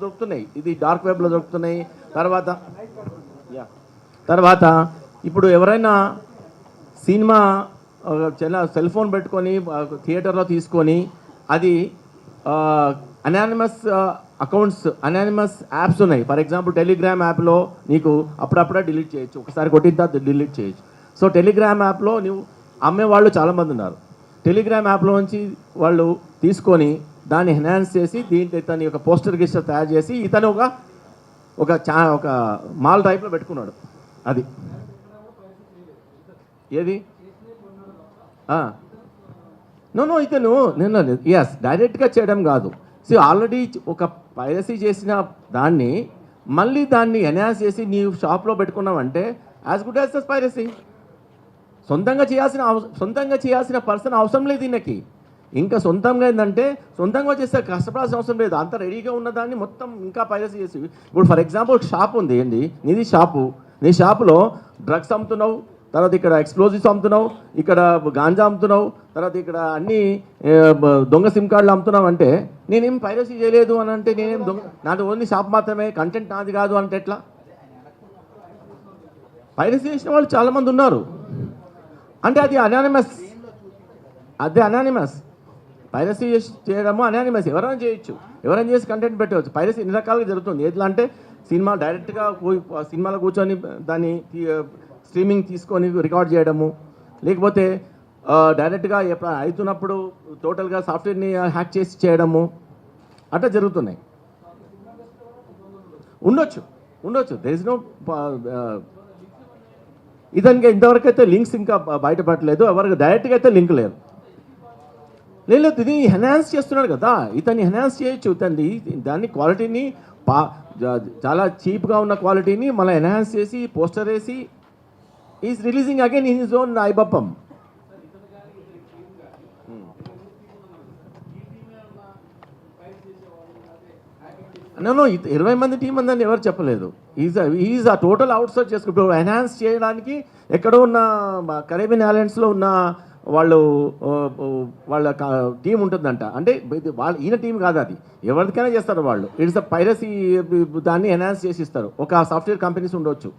దొరుకుతున్నాయి, ఇది డార్క్ వెబ్లో దొరుకుతున్నాయి. తర్వాత ఇప్పుడు ఎవరైనా సినిమా చిన్న సెల్ ఫోన్ పెట్టుకొని థియేటర్లో తీసుకొని అది అనానిమస్ అకౌంట్స్, అనానిమస్ యాప్స్ ఉన్నాయి. ఫర్ ఎగ్జాంపుల్ టెలిగ్రామ్ యాప్లో నీకు అప్పుడప్పుడే డిలీట్ చేయొచ్చు, ఒకసారి కొట్టిన తర్వాత డిలీట్ చేయొచ్చు. సో టెలిగ్రామ్ యాప్లో నువ్వు అమ్మేవాళ్ళు చాలామంది ఉన్నారు. టెలిగ్రామ్ యాప్లో నుంచి వాళ్ళు తీసుకొని దాన్ని ఎన్హాన్స్ చేసి దీంట్లో ఇతని ఒక పోస్టర్ రిజిస్టర్ తయారు చేసి ఇతను ఒక మాల్ టైప్లో పెట్టుకున్నాడు. అది ఏది నో ఇతను నేను ఎస్ డైరెక్ట్గా చేయడం కాదు. సో ఆల్రెడీ ఒక పైరసీ చేసిన దాన్ని మళ్ళీ దాన్ని ఎన్హాన్స్ చేసి నీవు షాప్లో పెట్టుకున్నావంటే యాజ్ గుడ్ యాజ్ దస్ పైరసీ. సొంతంగా చేయాల్సిన పర్సన్ అవసరం లేదు దీనికి. ఇంకా సొంతంగా ఏంటంటే సొంతంగా చేస్తే కష్టపడాల్సిన అవసరం లేదు. అంత రెడీగా ఉన్నదాన్ని మొత్తం ఇంకా పైరసీ చేసి. ఇప్పుడు ఫర్ ఎగ్జాంపుల్ షాప్ ఉంది ఏంటి, నీది షాపు, నీ షాపులో డ్రగ్స్ అమ్ముతున్నావు, తర్వాత ఇక్కడ ఎక్స్ప్లోజివ్స్ అమ్ముతున్నావు, ఇక్కడ గాంజా అమ్ముతున్నావు, తర్వాత ఇక్కడ అన్ని దొంగ సిమ్ కార్డులు అమ్ముతున్నావు అంటే నేనేం పైరసీ చేయలేదు అని అంటే నేనేం నాది ఓన్లీ షాప్ మాత్రమే, కంటెంట్ నాది కాదు అంటే ఎట్లా? పైరసీ చేసిన వాళ్ళు చాలామంది ఉన్నారు. అంటే అది అనానిమస్, అదే అనానిమస్. పైరసీ చేయడము అనానిమస్, ఎవరైనా చేయొచ్చు, ఎవరైనా చేసి కంటెంట్ పెట్టవచ్చు. పైరసీ ఎన్ని రకాలుగా జరుగుతుంది. ఎట్లా అంటే సినిమా డైరెక్ట్గా సినిమాలో కూర్చొని దాన్ని స్ట్రీమింగ్ తీసుకొని రికార్డ్ చేయడము, లేకపోతే డైరెక్ట్గా అవుతున్నప్పుడు టోటల్గా సాఫ్ట్వేర్ని హ్యాక్ చేసి చేయడము, అట్లా జరుగుతున్నాయి. ఉండొచ్చు దెర్ ఇస్ నో. ఇతనికి ఇంతవరకు అయితే లింక్స్ ఇంకా బయటపడలేదు, ఎవరికి డైరెక్ట్గా అయితే లింక్ లేదు. లేదు ఇది ఎన్హాన్స్ చేస్తున్నాడు కదా, ఇతన్ని ఎన్హాన్స్ చేయొచ్చు. దాన్ని క్వాలిటీని చాలా చీప్గా ఉన్న క్వాలిటీని మళ్ళీ ఎన్హాన్స్ చేసి పోస్టర్ వేసి is releasing again in his own ఐబప్పం. నో 20 మంది టీం ఉందని ఎవరు చెప్పలేదు. ఈజ్ ఆ టోటల్ అవుట్సోర్స్ చేసుకుంటూ ఎన్హాన్స్ చేయడానికి ఎక్కడో ఉన్న కరేబియన్ ఐలాండ్స్లో ఉన్న వాళ్ళ టీం ఉంటుందంట. అంటే ఈయన టీం కాదు, అది ఎవరికైనా చేస్తారు వాళ్ళు. ఇట్స్ అ పైరసీ, దాన్ని ఎన్హాన్స్ చేసి ఇస్తారు. ఒక సాఫ్ట్వేర్ కంపెనీస్ ఉండొచ్చు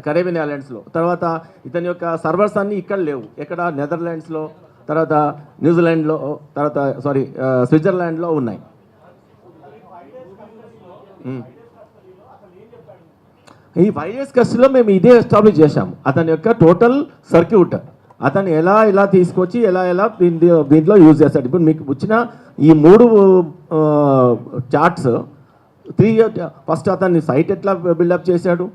కరేబియన్ ఐలాండ్స్లో. తర్వాత ఇతని యొక్క సర్వర్స్ అన్నీ ఇక్కడ లేవు, ఎక్కడ నెదర్లాండ్స్లో, తర్వాత న్యూజిలాండ్లో, తర్వాత స్విట్జర్లాండ్లో ఉన్నాయి. ఈ 5 years కస్టడీలో మేము ఇదే ఎస్టాబ్లిష్ చేశాము. అతని యొక్క టోటల్ సర్క్యూట్ అతను ఎలా తీసుకొచ్చి ఎలా దీంట్లో యూజ్ చేస్తాడు. ఇప్పుడు మీకు వచ్చిన ఈ 3 చార్ట్స్, 3 ఫస్ట్ అతన్ని సైట్ ఎట్లా బిల్డప్ చేశాడు,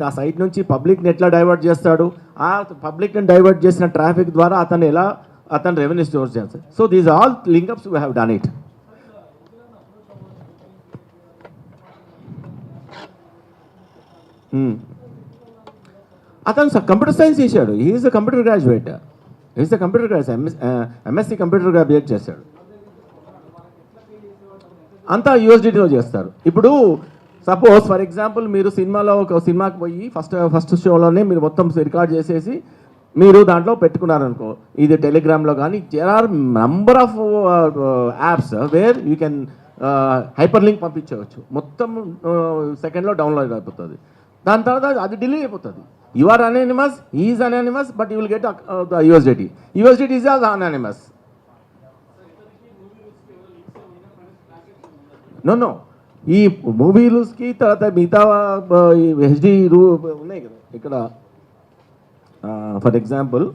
ఆ సైట్ నుంచి పబ్లిక్ని ఎట్లా డైవర్ట్ చేస్తాడు, ఆ పబ్లిక్ని డైవర్ట్ చేసిన ట్రాఫిక్ ద్వారా అతను రెవెన్యూ స్టోర్ చేస్తాడు. So these all link-ups we have done it. అతను కంప్యూటర్ సైన్స్ చేశాడు. Is a computer graduate, MSc computer graduate చేశాడు. అంతా యూఎస్డిటీలో చేస్తారు. ఇప్పుడు సపోజ్ ఫర్ ఎగ్జాంపుల్ మీరు ఒక సినిమాకి పోయి ఫస్ట్ షోలోనే మీరు మొత్తం రికార్డ్ చేసేసి మీరు దాంట్లో పెట్టుకున్నారనుకో, ఇది టెలిగ్రామ్లో కానీ there are number of apps where you can hyper link పంపించవచ్చు. మొత్తం సెకండ్లో డౌన్లోడ్ అయిపోతుంది. దాని తర్వాత అది డిలీట్ అయిపోతుంది. You are anonymous, is anonymous, but you will get the USDT. USDT is also anonymous. No ఈ మూవీ రూల్స్కి తర్వాత మిగతా హెచ్డి ఉన్నాయి కదా ఇక్కడ. For example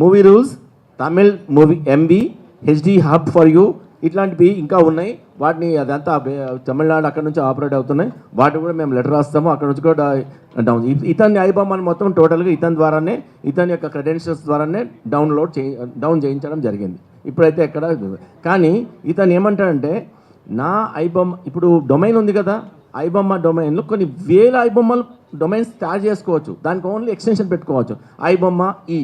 movie rules, Tamil movie MB, HD hub for you, ఇట్లాంటివి ఇంకా ఉన్నాయి. వాటిని అదంతా తమిళనాడు అక్కడ నుంచి ఆపరేట్ అవుతున్నాయి. వాటిని కూడా మేము లెటర్ రాస్తాము, అక్కడ నుంచి కూడా డౌన్. ఇతని ఐబామాన్ని మొత్తం టోటల్గా ఇతని ద్వారానే, ఇతని యొక్క క్రెడెన్షియల్స్ ద్వారానే డౌన్ చేయించడం జరిగింది. ఇప్పుడైతే ఎక్కడ కానీ ఇతను ఏమంటాడంటే నా ఐబొమ్మ, ఇప్పుడు డొమైన్ ఉంది కదా, ఐబొమ్మ డొమైన్లో కొన్ని వేల ఐబొమ్మలు డొమైన్స్ తయారు చేసుకోవచ్చు. దానికి ఓన్లీ ఎక్స్టెన్షన్ పెట్టుకోవచ్చు. ఐబొమ్మ ఈ,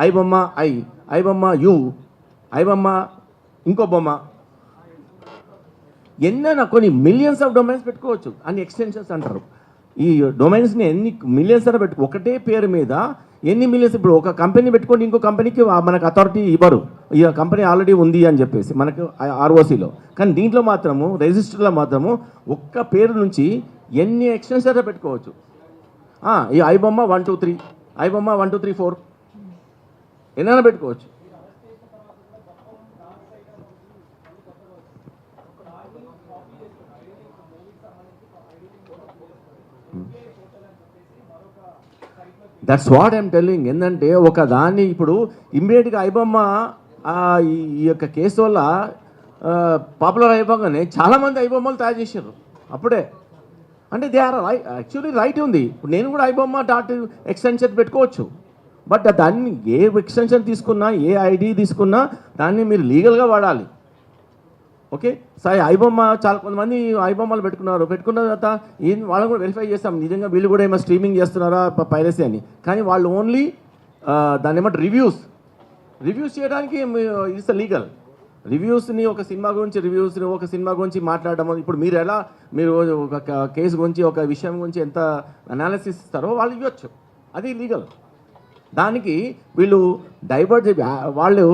ఐబొమ్మ ఐ, ఐబొమ్మ యు, ఐబొమ్మ ఇంకో బొమ్మ, ఎన్నైనా కొన్ని మిలియన్స్ ఆఫ్ డొమైన్స్ పెట్టుకోవచ్చు. అన్ని ఎక్స్టెన్షన్స్ అంటారు. ఈ డొమైన్స్ని ఎన్ని మిలియన్స్ అయినా ఒకటే పేరు మీద ఎన్ని మిలియన్స్. ఇప్పుడు ఒక కంపెనీ పెట్టుకొని ఇంకో కంపెనీకి మనకు అథారిటీ ఇవ్వరు, ఈ కంపెనీ ఆల్రెడీ ఉంది అని చెప్పేసి మనకు ఆర్ఓసిలో. కానీ దీంట్లో మాత్రము రిజిస్టర్లో మాత్రము ఒక్క పేరు నుంచి ఎన్ని ఎక్స్టెన్షన్స్ పెట్టుకోవచ్చు. ఈ ఐబొమ్మ 1 2 3, ఐబొమ్మ 1 2 3 4 ఎన్నైనా పెట్టుకోవచ్చు. That's what I'm telling. ఏంటంటే ఒక దాన్ని ఇప్పుడు ఇమ్మీడియట్గా ఐబొమ్మ ఈ యొక్క కేసు వల్ల పాపులర్ అయిపోగానే చాలామంది ఐబొమ్మలు తయారు చేశారు అప్పుడే. అంటే దే ఆర్ యాక్చువల్లీ రైట్ ఉంది. ఇప్పుడు నేను కూడా ఐబొమ్మ డాట్ ఎక్స్టెన్షన్ పెట్టుకోవచ్చు. బట్ దాన్ని ఏ ఎక్స్టెన్షన్ తీసుకున్నా, ఏ ఐడి తీసుకున్నా దాన్ని మీరు లీగల్గా వాడాలి. ఓకే సరే, ఐబొమ్మ చాలా కొంతమంది ఐబొమ్మలు పెట్టుకున్న తర్వాత వాళ్ళని కూడా వెరిఫై చేస్తాం, నిజంగా వీళ్ళు కూడా ఏమైనా స్ట్రీమింగ్ చేస్తున్నారా పైరసీ అని. కానీ వాళ్ళు ఓన్లీ దాన్ని ఏమంటారు రివ్యూస్ చేయడానికి ఇట్స్ లీగల్. రివ్యూస్ని ఒక సినిమా గురించి మాట్లాడడం. ఇప్పుడు మీరు ఒక కేసు గురించి, ఒక విషయం గురించి ఎంత అనాలిసిస్ ఇస్తారో వాళ్ళు ఇవ్వచ్చు, అది లీగల్. దానికి వీళ్ళు డైవర్ట్ వాళ్ళు